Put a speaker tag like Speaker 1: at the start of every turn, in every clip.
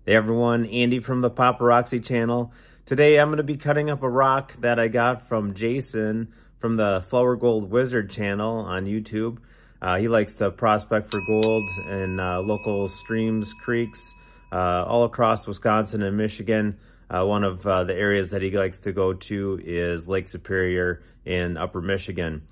Speaker 1: Hey everyone, Andy from the Paparazzi channel. Today I'm going to be cutting up a rock that I got from Jason from the Flower Gold Wizard channel on YouTube. He likes to prospect for gold in local streams, creeks, all across Wisconsin and Michigan. One of the areas that he likes to go to is Lake Superior in Upper Michigan.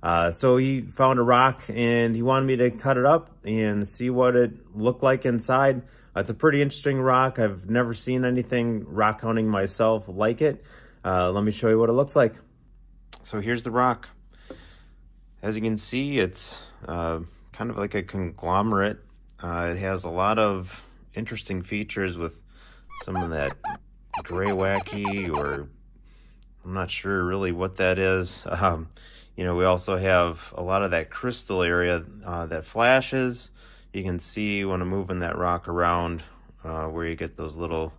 Speaker 1: So he found a rock and he wanted me to cut it up and see what it looked like inside. It's a pretty interesting rock. I've never seen anything rock hunting myself like it. Let me show you what it looks like. So here's the rock. As you can see, it's kind of like a conglomerate. It has a lot of interesting features with some of that gray wacky, or I'm not sure really what that is. You know, we also have a lot of that crystal area that flashes. You can see when I'm moving that rock around where you get those little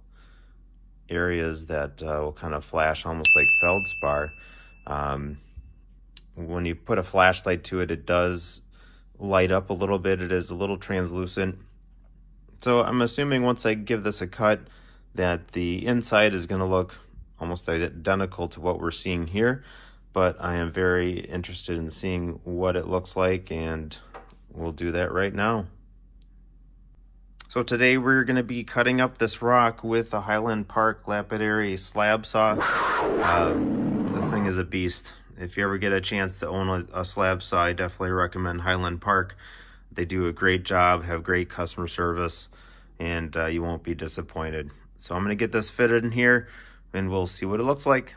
Speaker 1: areas that will kind of flash almost like feldspar. When you put a flashlight to it, it does light up a little bit. It is a little translucent. So I'm assuming once I give this a cut that the inside is going to look almost identical to what we're seeing here. But I am very interested in seeing what it looks like, and we'll do that right now. So today we're going to be cutting up this rock with a Highland Park lapidary slab saw. This thing is a beast. If you ever get a chance to own a slab saw, I definitely recommend Highland Park. They do a great job, have great customer service, and you won't be disappointed. So I'm going to get this fitted in here and we'll see what it looks like.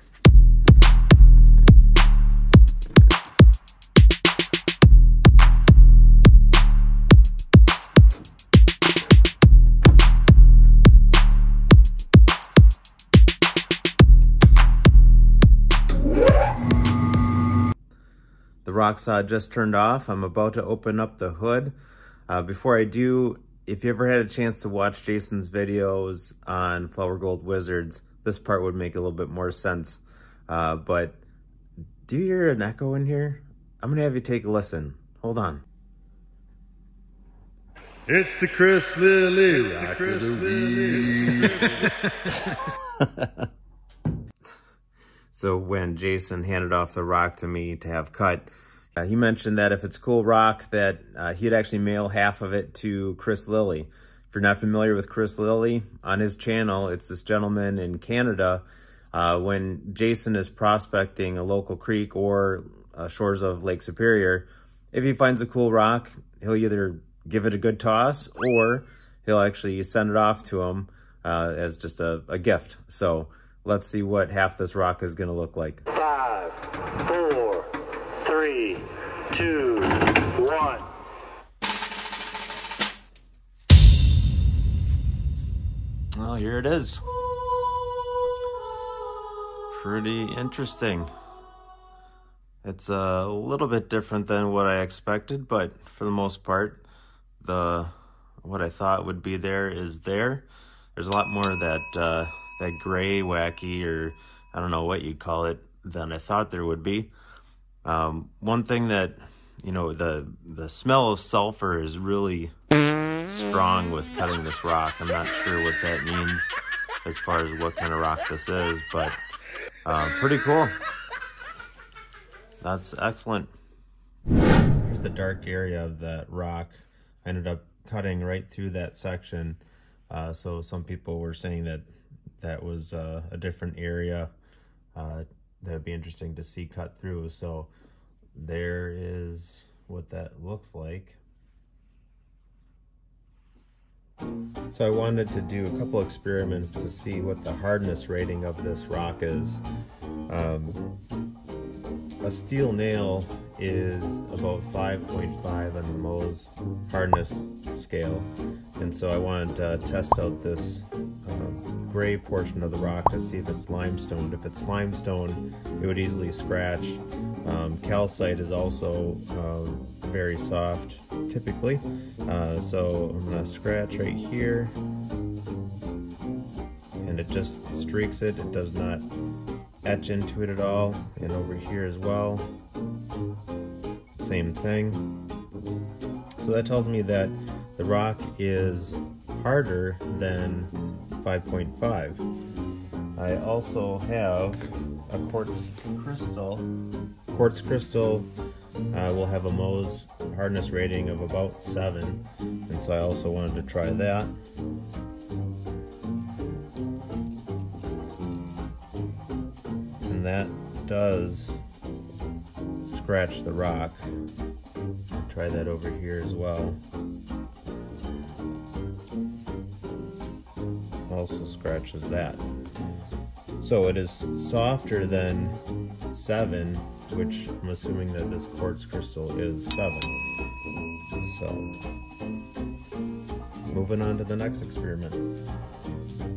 Speaker 1: The rock saw just turned off. I'm about to open up the hood. Before I do, if you ever had a chance to watch Jason's videos on Flower Gold Wizards, this part would make a little bit more sense. But do you hear an echo in here? I'm gonna have you take a listen. Hold on.
Speaker 2: It's the Chris Lilly rock of the week.
Speaker 1: So when Jason handed off the rock to me to have cut, he mentioned that if it's cool rock, that he'd actually mail half of it to Chris Lilly. If you're not familiar with Chris Lilly, on his channel, it's this gentleman in Canada. When Jason is prospecting a local creek or shores of Lake Superior, if he finds a cool rock, he'll either give it a good toss or he'll actually send it off to him as just a gift. So let's see what half this rock is going to look like.
Speaker 3: 5, 4, 3, 2, 1.
Speaker 1: Well, here it is. Pretty interesting. It's a little bit different than what I expected, but for the most part, what I thought would be there is there. There's a lot more of that gray wacky, or I don't know what you'd call it, than I thought there would be. One thing that, you know, the smell of sulfur is really strong with cutting this rock. I'm not sure what that means as far as what kind of rock this is, but pretty cool. That's excellent. Here's the dark area of that rock. I ended up cutting right through that section. So some people were saying that was a different area that would be interesting to see cut through. So there is what that looks like. So I wanted to do a couple experiments to see what the hardness rating of this rock is. A steel nail is about 5.5 on the Mohs hardness scale, and so I wanted to test out this gray portion of the rock to see if it's limestone. If it's limestone, it would easily scratch. Calcite is also very soft typically, so I'm going to scratch right here, and it just streaks it. It does not etch into it at all, and over here as well, same thing. So that tells me that the rock is harder than 5.5. I also have a quartz crystal. Quartz crystal will have a Mohs hardness rating of about 7, and so I also wanted to try that. And that does scratch the rock. Try that over here as well. Also scratches that. So it is softer than 7, which I'm assuming that this quartz crystal is 7. So moving on to the next experiment.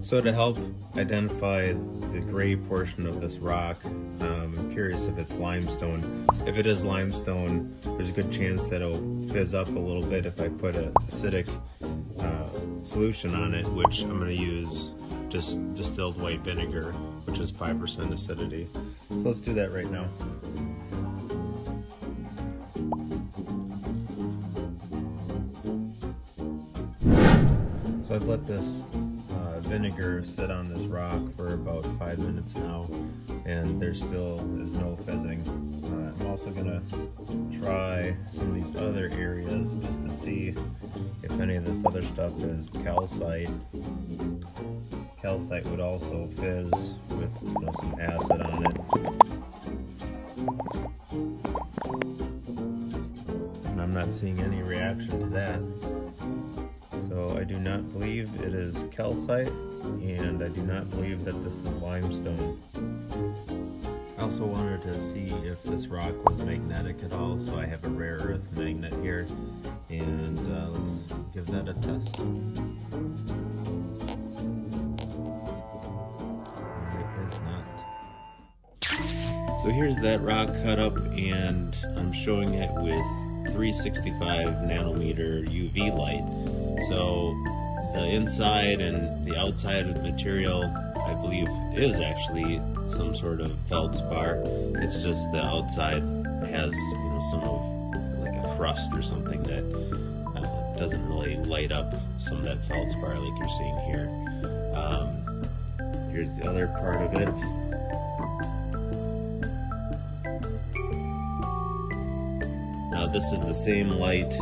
Speaker 1: So to help identify the gray portion of this rock, I'm curious if it's limestone. If it is limestone, there's a good chance that it'll fizz up a little bit if I put an acidic solution on it, which I'm going to use just distilled white vinegar, which is 5% acidity. So let's do that right now. So I've let this vinegar sit on this rock for about 5 minutes now, and there still is no fizzing. I'm also gonna try some of these other areas just to see if any of this other stuff is calcite. Calcite would also fizz with some acid on it. And I'm not seeing any reaction to that. So I do not believe it is calcite, and I do not believe that this is limestone. I also wanted to see if this rock was magnetic at all, so I have a rare earth magnet here, and let's give that a test. It is not. So here's that rock cut up, and I'm showing it with 365 nanometer UV light. So the inside and the outside of the material, I believe, is actually some sort of feldspar. It's just the outside has, some of like a crust or something that doesn't really light up some of that feldspar like you're seeing here. Here's the other part of it. Now this is the same light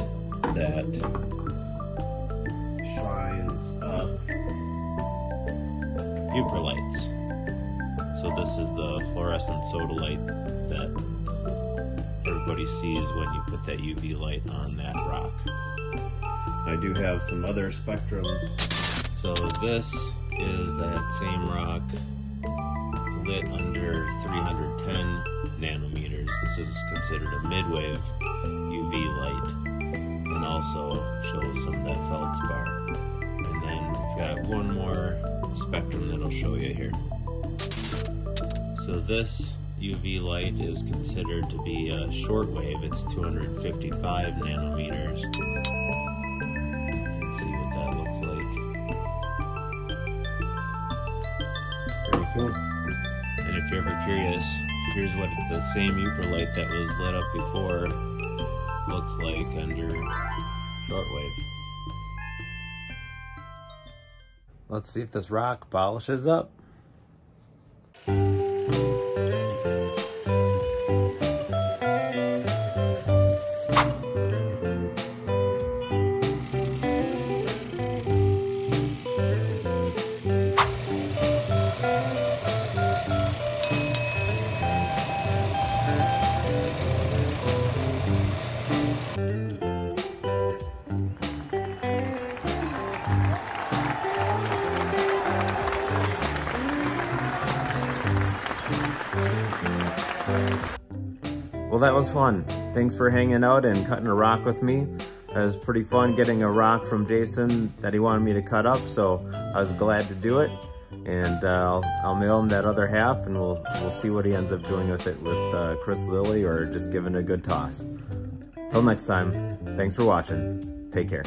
Speaker 1: that lights. So this is the fluorescent sodalite that everybody sees when you put that UV light on that rock. I do have some other spectrums. So this is that same rock lit under 310 nanometers. This is considered a midwave UV light, and also shows some of that feldspar. And then we've got one more spectrum that I'll show you here. So this UV light is considered to be a shortwave. It's 255 nanometers. Let's see what that looks like. Very cool. And if you're ever curious, here's what the same light that was lit up before looks like under shortwave. Let's see if this rock polishes up. Well, that was fun. Thanks for hanging out and cutting a rock with me. It was pretty fun getting a rock from Jason that he wanted me to cut up, so I was glad to do it. And I'll mail him that other half, and we'll see what he ends up doing with it with Chris Lilly, or just giving it a good toss. Till next time, thanks for watching. Take care.